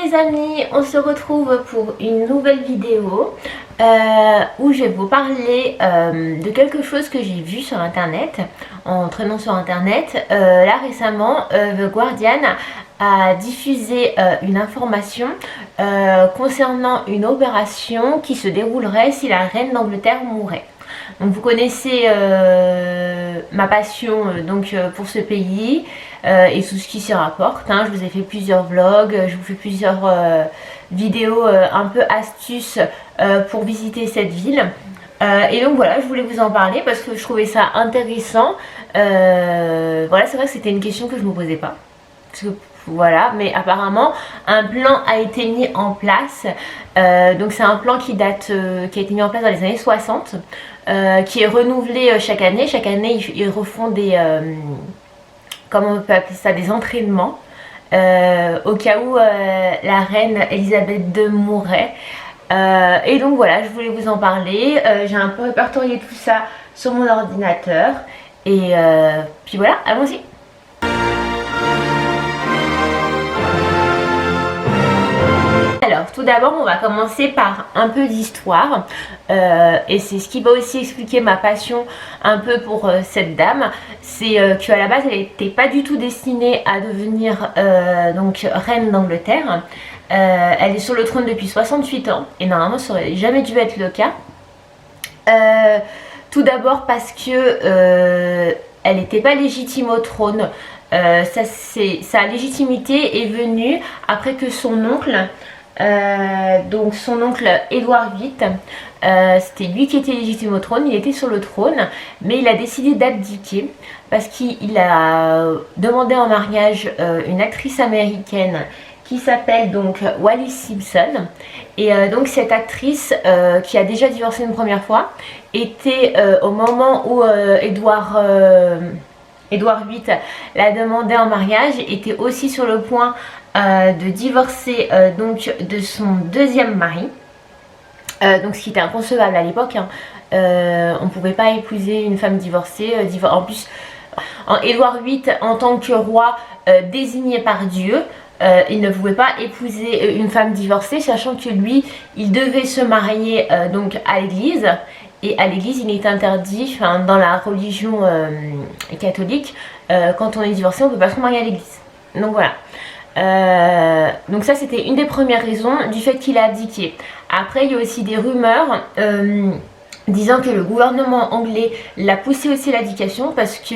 les amis, on se retrouve pour une nouvelle vidéo où je vais vous parler de quelque chose que j'ai vu sur internet, en traînant sur internet. Là récemment, The Guardian a diffusé une information concernant une opération qui se déroulerait si la reine d'Angleterre mourait. Donc vous connaissez ma passion pour ce pays et tout ce qui s'y rapporte. Je vous ai fait plusieurs vlogs, je vous fais plusieurs vidéos un peu astuces pour visiter cette ville. Et donc voilà, je voulais vous en parler parce que je trouvais ça intéressant. Voilà, c'est vrai que c'était une question que je ne me posais pas. Parce que, voilà, mais apparemment un plan a été mis en place. Donc c'est un plan qui date, qui a été mis en place dans les années 60, qui est renouvelé chaque année. Chaque année ils refont des, comment on peut appeler ça, des entraînements au cas où la reine Elisabeth II mourrait. Et donc voilà, je voulais vous en parler. J'ai un peu répertorié tout ça sur mon ordinateur. Et puis voilà, allons-y. Alors tout d'abord on va commencer par un peu d'histoire et c'est ce qui va aussi expliquer ma passion un peu pour cette dame. C'est qu'à la base elle n'était pas du tout destinée à devenir reine d'Angleterre. Elle est sur le trône depuis 68 ans et normalement ça n'aurait jamais dû être le cas. Tout d'abord parce que elle n'était pas légitime au trône. Sa légitimité est venue après que son oncle, donc son oncle Édouard VIII, c'était lui qui était légitime au trône. Il était sur le trône mais il a décidé d'abdiquer parce qu'il a demandé en mariage une actrice américaine qui s'appelle donc Wallis Simpson. Et donc cette actrice qui a déjà divorcé une première fois était au moment où Édouard VIII l'a demandé en mariage, était aussi sur le point de divorcer donc de son deuxième mari, donc ce qui était inconcevable à l'époque. On ne pouvait pas épouser une femme divorcée. En plus, Édouard VIII en tant que roi désigné par Dieu, il ne pouvait pas épouser une femme divorcée, sachant que lui, il devait se marier donc à l'église. Et à l'église, il est interdit, dans la religion catholique, quand on est divorcé, on ne peut pas se marier à l'église. Donc voilà. Donc ça, c'était une des premières raisons du fait qu'il a abdiqué. Après, il y a aussi des rumeurs disant que le gouvernement anglais l'a poussé aussi à l'abdication parce que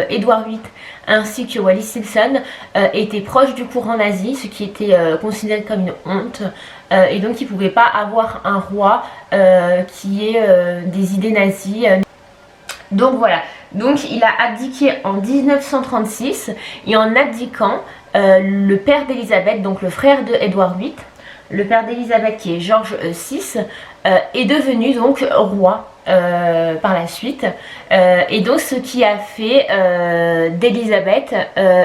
Édouard VIII ainsi que Wallis Simpson étaient proches du courant nazi, ce qui était considéré comme une honte, et donc il ne pouvait pas avoir un roi qui ait des idées nazies. Donc voilà, donc il a abdiqué en 1936 et en abdiquant, le père d'Élisabeth, donc le frère de Édouard VIII, le père d'Élisabeth qui est George VI, est devenu donc roi par la suite, et donc ce qui a fait d'Élisabeth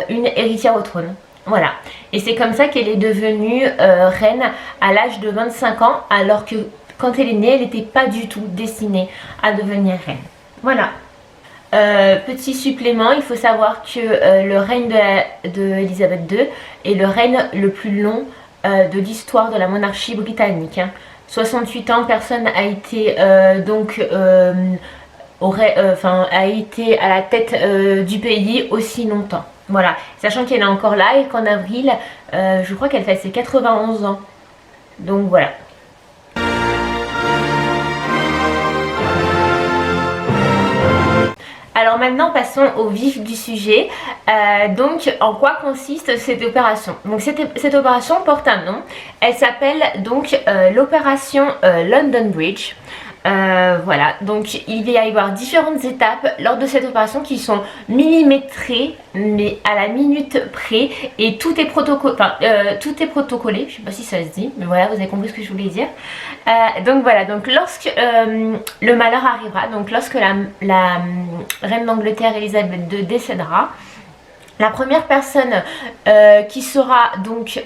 une héritière au trône. Voilà, et c'est comme ça qu'elle est devenue reine à l'âge de 25 ans, alors que quand elle est née, elle n'était pas du tout destinée à devenir reine. Voilà. Petit supplément, il faut savoir que le règne de Elisabeth II est le règne le plus long de l'histoire de la monarchie britannique. 68 ans, personne a été a été à la tête du pays aussi longtemps. Voilà, sachant qu'elle est encore là et qu'en avril, je crois qu'elle fait ses 91 ans. Donc voilà. Alors maintenant passons au vif du sujet. Donc en quoi consiste cette opération? Donc cette opération porte un nom. Elle s'appelle donc l'opération London Bridge. Voilà, donc il va y avoir différentes étapes lors de cette opération qui sont millimétrées mais à la minute près, et tout est tout est protocolé, je sais pas si ça se dit, mais voilà, vous avez compris ce que je voulais dire. Donc voilà, donc lorsque le malheur arrivera, donc lorsque la reine d'Angleterre Elisabeth II décédera, la première personne qui sera donc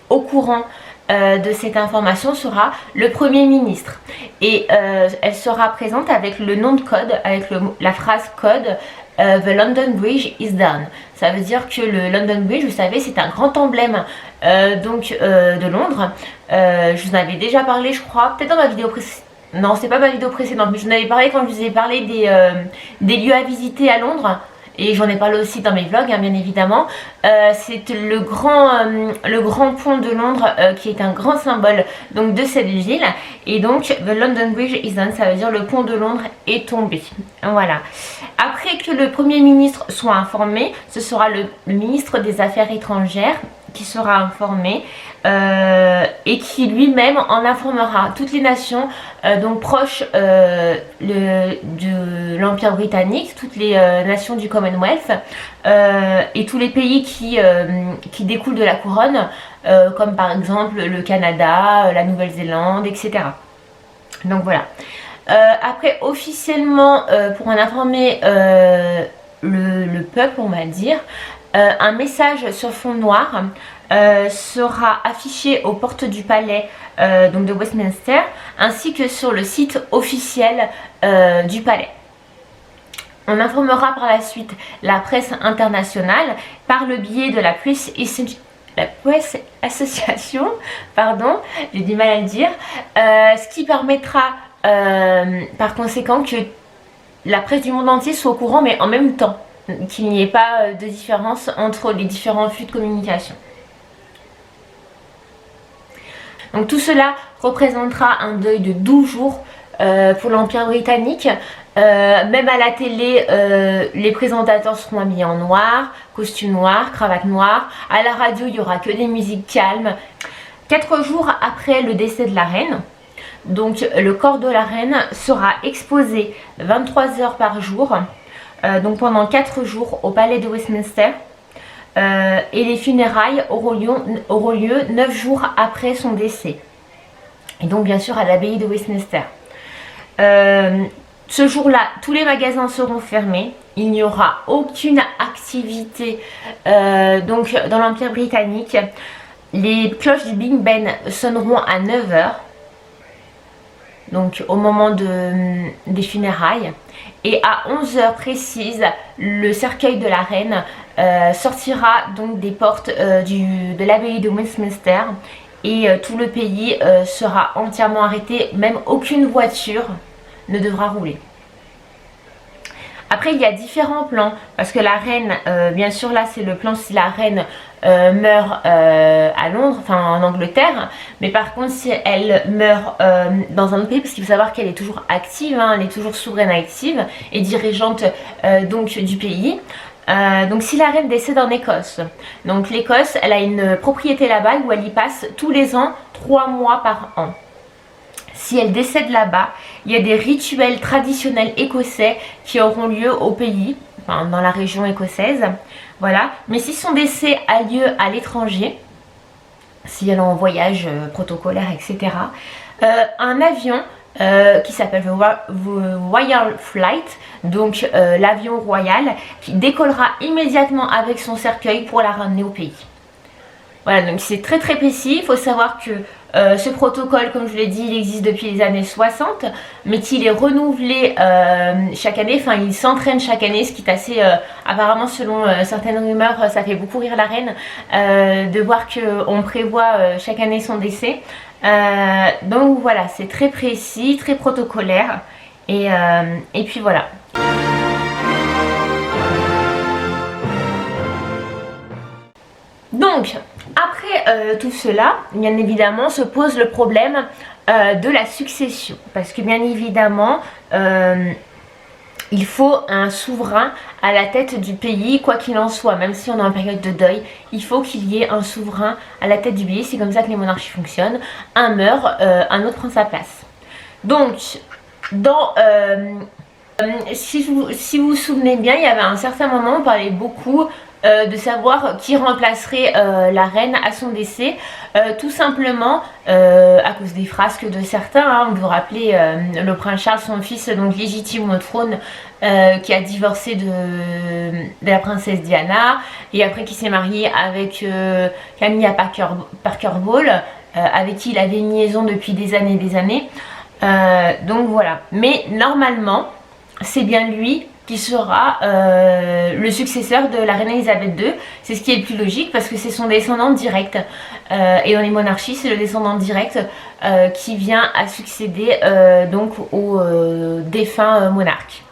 au courant de cette information sera le Premier ministre, et elle sera présente avec le nom de code, avec la phrase code The London Bridge is down. Ça veut dire que le London Bridge, vous savez, c'est un grand emblème de Londres. Je vous en avais déjà parlé, je crois, peut-être dans ma vidéo précédente. Non, c'est pas ma vidéo précédente, mais je vous en avais parlé quand je vous ai parlé des lieux à visiter à Londres. Et j'en ai parlé aussi dans mes vlogs, hein, bien évidemment. C'est le grand pont de Londres qui est un grand symbole donc, de cette ville. Et donc, the London Bridge is down, ça veut dire le pont de Londres est tombé. Voilà. Après que le Premier ministre soit informé, ce sera le ministre des Affaires étrangères qui sera informé et qui lui-même en informera toutes les nations donc proches de l'Empire britannique, toutes les nations du Commonwealth et tous les pays qui découlent de la couronne comme par exemple le Canada, la Nouvelle-Zélande, etc. Donc voilà. Après officiellement pour en informer le peuple, on va dire, un message sur fond noir sera affiché aux portes du palais donc de Westminster ainsi que sur le site officiel du palais. On informera par la suite la presse internationale par le biais de la Press Association, pardon, j'ai du mal à le dire, ce qui permettra par conséquent que la presse du monde entier soit au courant mais en même temps, qu'il n'y ait pas de différence entre les différents flux de communication. Donc tout cela représentera un deuil de 12 jours pour l'Empire britannique. Même à la télé, les présentateurs seront habillés en noir, costume noir, cravate noire. À la radio, il n'y aura que des musiques calmes. 4 jours après le décès de la reine, donc le corps de la reine sera exposé 23 heures par jour. Donc pendant 4 jours au palais de Westminster et les funérailles auront lieu 9 jours après son décès et donc bien sûr à l'abbaye de Westminster. Ce jour-là, tous les magasins seront fermés, il n'y aura aucune activité donc dans l'Empire britannique. Les cloches du Big Ben sonneront à 9 h, donc au moment des funérailles. Et à 11 h précises, le cercueil de la reine sortira donc des portes de l'abbaye de Westminster et tout le pays sera entièrement arrêté, même aucune voiture ne devra rouler. Après il y a différents plans parce que la reine, bien sûr là c'est le plan si la reine meurt à Londres, enfin en Angleterre, mais par contre si elle meurt dans un autre pays, parce qu'il faut savoir qu'elle est toujours active, hein, elle est toujours souveraine active et dirigeante donc du pays. Donc si la reine décède en Écosse, donc l'Écosse elle a une propriété là-bas où elle y passe tous les ans 3 mois par an. Si elle décède là-bas, il y a des rituels traditionnels écossais qui auront lieu au pays, enfin, dans la région écossaise. Voilà. Mais si son décès a lieu à l'étranger, si elle est en voyage protocolaire, etc., un avion qui s'appelle the Royal Flight, donc l'avion royal, qui décollera immédiatement avec son cercueil pour la ramener au pays. Voilà, donc c'est très très précis. Il faut savoir que ce protocole, comme je l'ai dit, il existe depuis les années 60, mais qu'il est renouvelé chaque année, enfin il s'entraîne chaque année, ce qui est assez, apparemment selon certaines rumeurs, ça fait beaucoup rire la reine, de voir qu'on prévoit chaque année son décès. Donc voilà, c'est très précis, très protocolaire, et puis voilà. Donc, après tout cela, bien évidemment, se pose le problème de la succession. Parce que bien évidemment, il faut un souverain à la tête du pays, quoi qu'il en soit. Même si on est en période de deuil, il faut qu'il y ait un souverain à la tête du pays. C'est comme ça que les monarchies fonctionnent. Un meurt, un autre prend sa place. Donc, si vous vous souvenez bien, il y avait un certain moment, on parlait beaucoup de savoir qui remplacerait la reine à son décès, tout simplement à cause des frasques de certains, hein. Vous vous rappelez le prince Charles, son fils donc légitime au trône, qui a divorcé de la princesse Diana et après qui s'est marié avec Camilla Parker Bowles, avec qui il avait une liaison depuis des années et des années. Donc voilà, mais normalement c'est bien lui qui sera le successeur de la reine Elisabeth II. C'est ce qui est le plus logique parce que c'est son descendant direct. Et dans les monarchies, c'est le descendant direct qui vient à succéder donc au défunt monarque.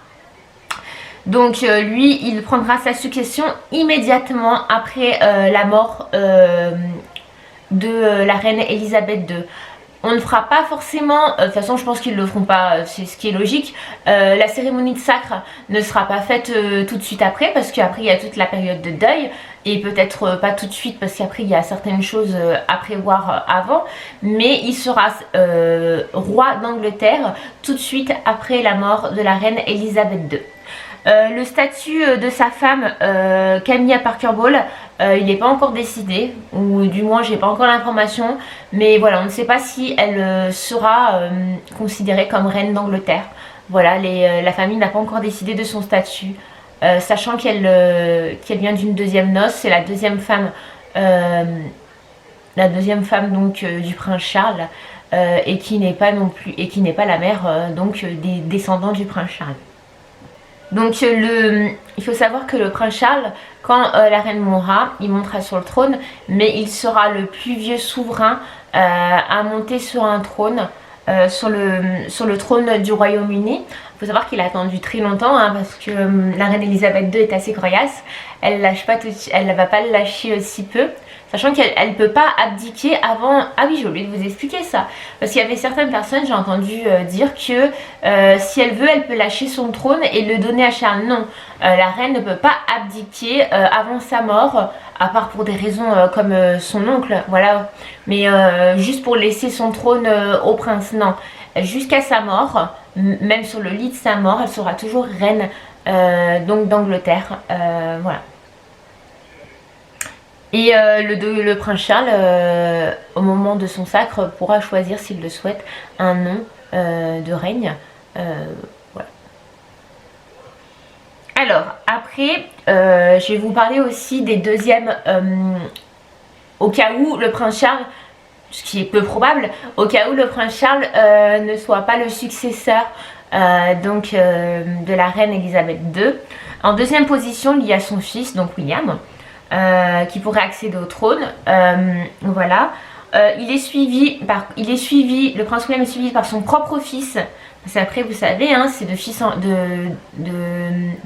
Donc lui, il prendra sa succession immédiatement après la mort de la reine Elisabeth II. On ne fera pas forcément, de toute façon je pense qu'ils ne le feront pas, c'est ce qui est logique, la cérémonie de sacre ne sera pas faite tout de suite après parce qu'après il y a toute la période de deuil et peut-être pas tout de suite parce qu'après il y a certaines choses à prévoir avant, mais il sera roi d'Angleterre tout de suite après la mort de la reine Elisabeth II. Le statut de sa femme Camilla Parker Bowles, il n'est pas encore décidé, ou du moins j'ai pas encore l'information, mais voilà, on ne sait pas si elle sera considérée comme reine d'Angleterre. Voilà, la famille n'a pas encore décidé de son statut, sachant qu'elle vient d'une deuxième noce, c'est la deuxième femme donc du prince Charles, et qui n'est pas non plus, et qui n'est pas la mère donc des descendants du prince Charles. Donc il faut savoir que le prince Charles, quand la reine mourra, il montera sur le trône, mais il sera le plus vieux souverain à monter sur un trône, sur le trône du Royaume-Uni. Il faut savoir qu'il a attendu très longtemps hein, parce que la reine Elisabeth II est assez coriace, elle ne va pas le lâcher si peu. Sachant qu'elle ne peut pas abdiquer avant... Ah oui, j'ai oublié de vous expliquer ça. Parce qu'il y avait certaines personnes, j'ai entendu dire que si elle veut, elle peut lâcher son trône et le donner à Charles. Non, la reine ne peut pas abdiquer avant sa mort, à part pour des raisons comme son oncle, voilà. Mais juste pour laisser son trône au prince, non. Jusqu'à sa mort, même sur le lit de sa mort, elle sera toujours reine donc d'Angleterre, voilà. Et le prince Charles, au moment de son sacre, pourra choisir, s'il le souhaite, un nom de règne. Voilà. Alors, après, je vais vous parler aussi des deuxièmes, au cas où le prince Charles, ce qui est peu probable, au cas où le prince Charles ne soit pas le successeur donc, de la reine Elisabeth II. En deuxième position, il y a son fils, donc William. Qui pourrait accéder au trône, voilà. Le prince William est suivi par son propre fils. Parce qu'après, vous savez, hein, c'est de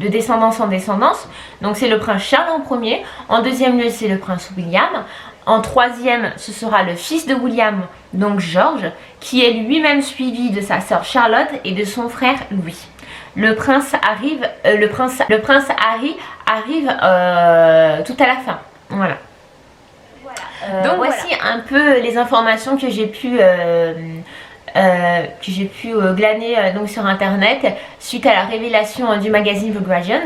descendance en descendance. Donc c'est le prince Charles en premier. En deuxième lieu, c'est le prince William. En troisième, ce sera le fils de William, donc George, qui est lui-même suivi de sa sœur Charlotte et de son frère Louis. Le prince Harry arrive tout à la fin. Voilà. Donc voici un peu les informations que j'ai pu glaner donc sur internet suite à la révélation du magazine The Guardian.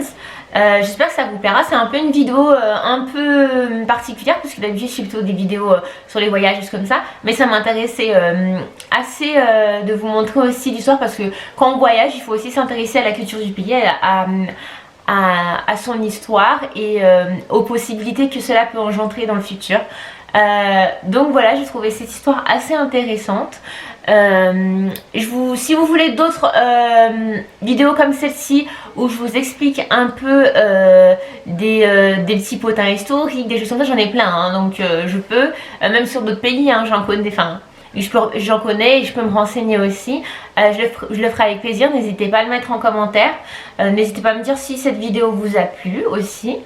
J'espère que ça vous plaira. C'est un peu une vidéo un peu particulière parce que d'habitude je fais plutôt des vidéos sur les voyages juste comme ça, mais ça m'intéressait assez de vous montrer aussi l'histoire parce que quand on voyage il faut aussi s'intéresser à la culture du pays, à son histoire et aux possibilités que cela peut engendrer dans le futur. Donc voilà, j'ai trouvé cette histoire assez intéressante. Si vous voulez d'autres vidéos comme celle-ci où je vous explique un peu des petits potins historiques, des choses comme ça, j'en ai plein hein, donc je peux, même sur d'autres pays, hein, j'en connais, enfin j'en connais et je peux me renseigner aussi. Je le ferai avec plaisir, n'hésitez pas à le mettre en commentaire, n'hésitez pas à me dire si cette vidéo vous a plu aussi,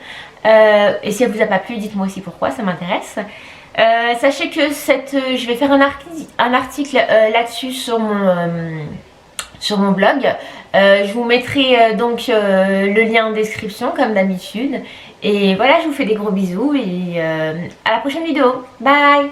et si elle vous a pas plu, dites-moi aussi pourquoi, ça m'intéresse. Sachez que je vais faire un article là-dessus sur mon blog. Je vous mettrai donc le lien en description comme d'habitude. Et voilà, je vous fais des gros bisous et à la prochaine vidéo. Bye!